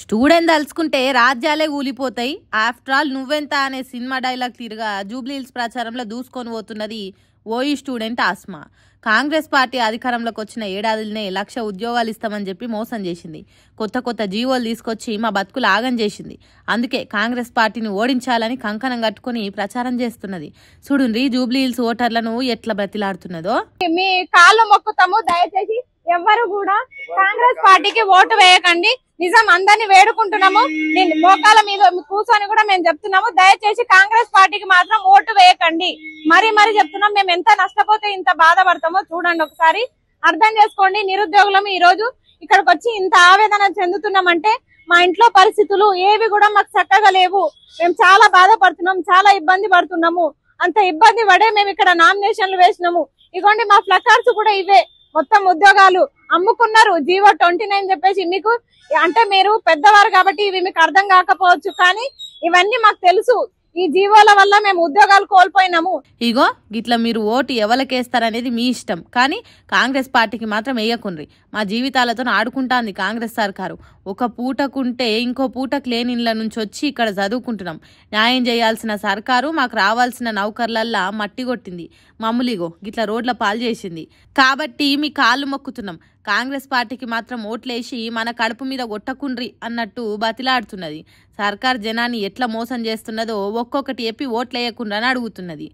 Student తలుచుకుంటే రాజ్యాలే ఊలిపోతాయి. After all నువ్వెంత అనే సినిమా డైలాగ్ తీరుగా జూబ్లీహిల్స్ ప్రచారంలో దూసుకొని పోతున్నది ఓయి స్టూడెంట్ ఆస్మా. కాంగ్రెస్ పార్టీ అధికారంలోకి వచ్చిన ఏడాదిలోనే 1,00,000 ఉద్యోగాలు ఇస్తామని చెప్పి మోసం చేసింది. కొత్త కొత్త జీవోలు తీసుకొచ్చి మా బతుకులు ఆగం చేసింది. అందుకే కాంగ్రెస్ పార్టీని ఓడించాలని కంకణం కట్టుకుని ప్రచారం చేస్తున్నది. చూడుండ్రి జూబ్లీహిల్స్ ఓటర్లను ఎట్లా బ్రతిలాడుతున్నదో. మీ కాళ్ళు మొక్కుతాము, దయచేసి ఎవ్వరు కూడా కాంగ్రెస్ పార్టీకి ఓటు వేయకండి. నిజం అందరినీ వేడుకుంటున్నాము. మోకాల మీద కూర్చొని కూడా మేము చెప్తున్నాము, దయచేసి కాంగ్రెస్ పార్టీకి మాత్రం ఓటు వేయకండి. మరీ చెప్తున్నాం. మేము ఎంత నష్టపోతే ఇంత బాధపడతామో చూడండి, ఒకసారి అర్థం చేసుకోండి. నిరుద్యోగులం ఈ రోజు ఇక్కడికి వచ్చి ఇంత ఆవేదన చెందుతున్నామంటే మా ఇంట్లో పరిస్థితులు ఏవి కూడా మాకు చక్కగా లేవు. మేము చాలా బాధపడుతున్నాం, చాలా ఇబ్బంది పడుతున్నాము. అంత ఇబ్బంది పడే మేము ఇక్కడ నామినేషన్లు వేసినాము. ఇగోండి మా ప్లకార్డ్స్ కూడా ఇవే. మొత్తం ఉద్యోగాలు అమ్ముకున్నారు. జీవో 29 చెప్పేసి మీకు అంటే మీరు పెద్దవారు కాబట్టి ఇవి మీకు అర్థం కాకపోవచ్చు, కానీ ఇవన్నీ మాకు తెలుసు. ఈ జీవోల వల్ల మేము ఉద్యోగాలు కోల్పోయినాము. ఇగో గిట్లా మీరు ఓటు ఎవరికేస్తారనేది మీ ఇష్టం, కానీ కాంగ్రెస్ పార్టీకి మాత్రం వేయకుండ్రి. మా జీవితాలతో ఆడుకుంటాంది కాంగ్రెస్ సర్కారు. ఒక పూటకుంటే ఇంకో పూటకు లేని ఇళ్ళ నుంచి వచ్చి ఇక్కడ చదువుకుంటున్నాం. న్యాయం చేయాల్సిన సర్కారు మాకు రావాల్సిన నౌకర్లల్లా మట్టి కొట్టింది. మమ్ములిగో గిట్లా రోడ్ల పాలు చేసింది. కాబట్టి మీ కాళ్ళు మొక్కుతున్నాం. కాంగ్రెస్ పార్టీకి మాత్రం ఓట్లేసి మన కడుపు మీద కొట్టకుండ్రి అన్నట్టు బతిలాడుతున్నది. సర్కార్ జనాన్ని ఎట్లా మోసం చేస్తున్నదో ఒక్కొక్కటి చెప్పి ఓట్లేయకుండా అని అడుగుతున్నది.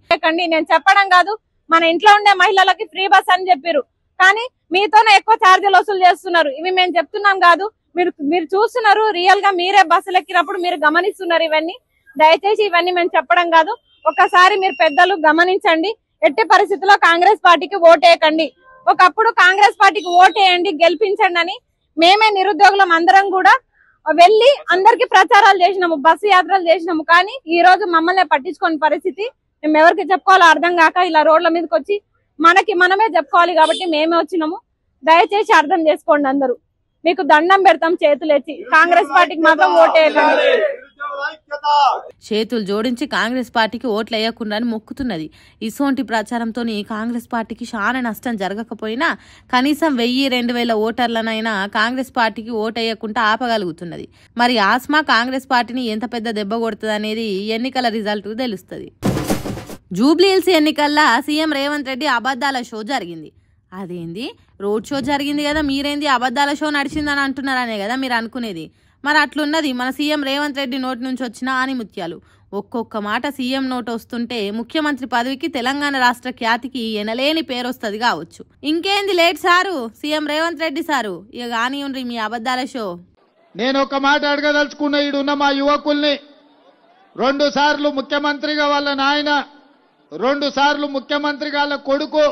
నేను చెప్పడం కాదు, మన ఇంట్లో ఉండే మహిళలకి ఫ్రీ బస్ అని చెప్పారు, కానీ మీతోనే ఎక్కువ ఛార్జీలు వసూలు చేస్తున్నారు. ఇవి మేము చెప్తున్నాం కాదు, మీరు చూస్తున్నారు. రియల్ గా మీరే బస్సులు ఎక్కినప్పుడు మీరు గమనిస్తున్నారు ఇవన్నీ. దయచేసి ఇవన్నీ మేము చెప్పడం కాదు, ఒకసారి మీరు పెద్దలు గమనించండి. ఎట్టి పరిస్థితుల్లో కాంగ్రెస్ పార్టీకి ఓటేయకండి. ఒకప్పుడు కాంగ్రెస్ పార్టీకి ఓటేయండి, గెలిపించండి అని మేమే నిరుద్యోగులం అందరం కూడా వెళ్లి అందరికి ప్రచారాలు చేసినాము, బస్సు యాత్రలు చేసినాము. కానీ ఈ రోజు మమ్మల్ని పట్టించుకోని పరిస్థితి. మేము ఎవరికి చెప్పుకోవాలో అర్థం కాక ఇలా రోడ్ల మీదకి వచ్చి మనకి మనమే చెప్పుకోవాలి కాబట్టి మేమే వచ్చినాము. దయచేసి అర్థం చేసుకోండి అందరూ. మీకు దండం పెడతాం చేతులెత్తి, కాంగ్రెస్ పార్టీకి మాత్రం ఓటేయకండి. చేతులు జోడించి కాంగ్రెస్ పార్టీకి ఓట్లు వేయకుండా అని మొక్కుతున్నది. ఇసోంటి ప్రచారంతో కాంగ్రెస్ పార్టీకి చాలా నష్టం జరగకపోయినా కనీసం 1000-2000 ఓటర్లనైనా కాంగ్రెస్ పార్టీకి ఓటు వేయకుండా ఆపగలుగుతున్నది. మరి ఆస్మా కాంగ్రెస్ పార్టీని ఎంత పెద్ద దెబ్బ కొడుతుంది అనేది ఎన్నికల రిజల్ట్ తెలుస్తుంది. జూబ్లీహిల్స్ ఎన్నికల్లో సీఎం రేవంత్ రెడ్డి అబద్ధాల షో జరిగింది. అదేంది రోడ్ షో జరిగింది కదా, మీరేంది అబద్ధాల షో నడిచిందని అంటున్నారనే కదా మీరు అనుకునేది. మరి అట్లున్నది మన సీఎం రేవంత్ రెడ్డి నోటి నుంచి వచ్చిన ఆనిముత్యాలు. ఒక్కొక్క మాట సీఎం నోటు వస్తుంటే ముఖ్యమంత్రి పదవికి తెలంగాణ రాష్ట్ర ఖ్యాతికి ఎనలేని పేరు వస్తుంది కావచ్చు. ఇంకేంది late sir, CM Revanth Reddy sir, ఇక కానివ్వండి మీ అబద్ధాల షో. నేను ఒక మాట అడగదలుచుకున్న, ఈడున్న మా యువకుల్ని 2 సార్లు ముఖ్యమంత్రిగా వాళ్ళ నాయన, 2 సార్లు ముఖ్యమంత్రిగా వాళ్ళ కొడుకు,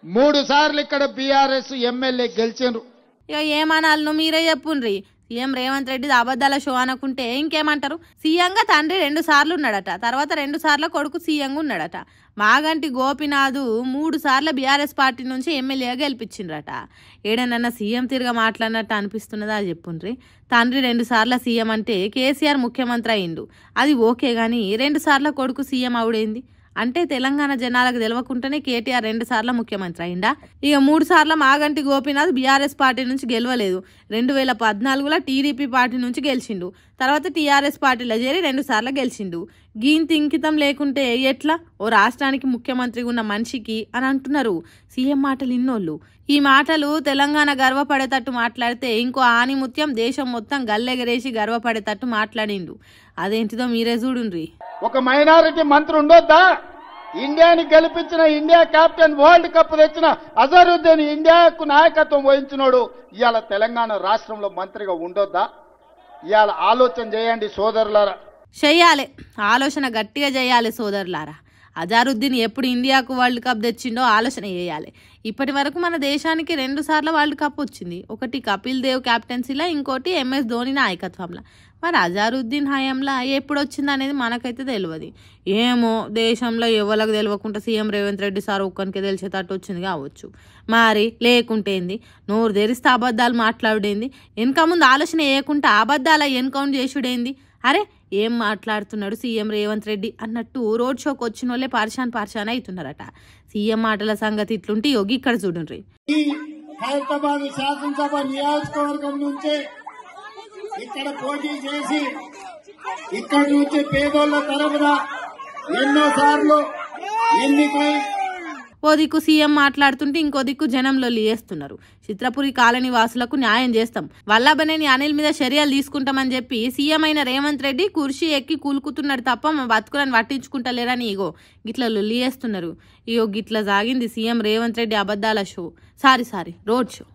3 సార్లు ఇక్కడ బీఆర్ఎస్ ఎమ్మెల్యే గెలిచిండ్రు. ఇక ఏమనాలను మీరే చెప్పుండ్రి. సీఎం రేవంత్ రెడ్డి అబద్ధాల షో అనుకుంటే ఇంకేమంటారు. సీఎంగా తండ్రి 2 సార్లు ఉన్నాడట, తర్వాత 2 సార్లు కొడుకు సీఎంగా ఉన్నాడట. మాగంటి గోపినాథ్ 3 సార్లు బీఆర్ఎస్ పార్టీ నుంచి ఎమ్మెల్యేగా గెలిపించిండ్రట. ఏడనన్నా సీఎం తిరిగా మాట్లాడినట్టు అనిపిస్తున్నదా చెప్పుండ్రి. తండ్రి 2 సార్లు సీఎం అంటే కేసీఆర్ ముఖ్యమంత్రి అయిండు, అది ఓకే, గానీ 2 సార్లు కొడుకు సీఎం అవుడేంది అంటే తెలంగాణ జనాలకు తెలవకుండానే కేటీఆర్ 2 సార్లు ముఖ్యమంత్రి అయిందా. ఇక 3 సార్లు మాగంటి గోపినాథ్ బీఆర్ఎస్ పార్టీ నుంచి గెలవలేదు. 2014లో టీడీపీ పార్టీ నుంచి గెలిచిండు, తర్వాత టీఆర్ఎస్ పార్టీలో చేరి 2 సార్లు గెలిచిండు. గీంత ఇంకితం లేకుంటే ఎట్లా ఓ రాష్ట్రానికి ముఖ్యమంత్రిగా ఉన్న మనిషికి అని అంటున్నారు సీఎం మాటలు ఇన్నోళ్ళు. ఈ మాటలు తెలంగాణ గర్వపడేటట్టు మాట్లాడితే ఇంకో ఆనిముత్యం దేశం మొత్తం గల్లెగరేసి గర్వపడేటట్టు మాట్లాడిండు. అదేంటిదో మీరే చూడుండ్రి. ఒక మైనారిటీ మంత్రి ఉండొద్దా? ఇండియాని గెలిపించిన, ఇండియా కెప్టెన్, వరల్డ్ కప్ తెచ్చిన అజరుద్దీన్ ఇండియాకు నాయకత్వం వహించినోడు ఇవాళ తెలంగాణ రాష్ట్రంలో మంత్రిగా ఉండొద్దా? ఇవాళ ఆలోచన చేయండి సోదరులారా. చెయ్యాలి, ఆలోచన గట్టిగా చేయాలి సోదరులారా. అజరుద్దీన్ ఎప్పుడు ఇండియాకు వరల్డ్ కప్ తెచ్చిండో ఆలోచన చేయాలి. ఇప్పటి వరకు మన దేశానికి 2 సార్లు వరల్డ్ కప్ వచ్చింది. ఒకటి కపిల్ దేవ్ క్యాప్టెన్సీలో, ఇంకోటి MS ధోని నాయకత్వంలో. మరి అజరుద్దీన్ హయాంలో ఎప్పుడు వచ్చింది అనేది మనకైతే తెలియదు. ఏమో దేశంలో ఎవరికి తెలియకుండా సీఎం రేవంత్ రెడ్డి సార్ ఒక్కరికి తెలిసేటట్టు వచ్చింది కావచ్చు. మరి లేకుంటేంది, నోరు తెరిస్తే అబద్ధాలు మాట్లాడేంది, వెనక ముందు ఆలోచన వేయకుండా అబద్ధాల ఎన్కౌంట్ చేసుడేంది. అరే ఏం మాట్లాడుతున్నాడు సీఎం రేవంత్ రెడ్డి అన్నట్టు రోడ్ షోకి వచ్చిన వాళ్ళే పార్షాన్ అవుతున్నారట. సీఎం మాటల సంగతి ఇట్లుంటే యోగి ఇక్కడ చూడండి. హైదరాబాద్ శాసనసభ నియోజకవర్గం నుంచి ఇక్కడ పోటీ చేసి ఇక్కడ నుంచి పేదోళ్ల తరపున ఎన్నోసార్లు ఎన్నికై ఓ దిక్కు సీఎం మాట్లాడుతుంటే ఇంకో దిక్కు జనంలో చేస్తున్నారు. చిత్రపురి కాలనీ వాసులకు న్యాయం చేస్తాం, వల్లభనేని అనిల్ మీద చర్యలు తీసుకుంటామని చెప్పి సీఎం అయిన రేవంత్ రెడ్డి కుర్చీ ఎక్కి కూలుకుతున్నాడు తప్ప మా బతుకులను పట్టించుకుంటలేరని ఇగో గిట్ల లొల్లి చేస్తున్నారు. ఇగో గిట్ల సాగింది సీఎం రేవంత్ రెడ్డి అబద్ధాల షో, సారీ రోడ్ షో.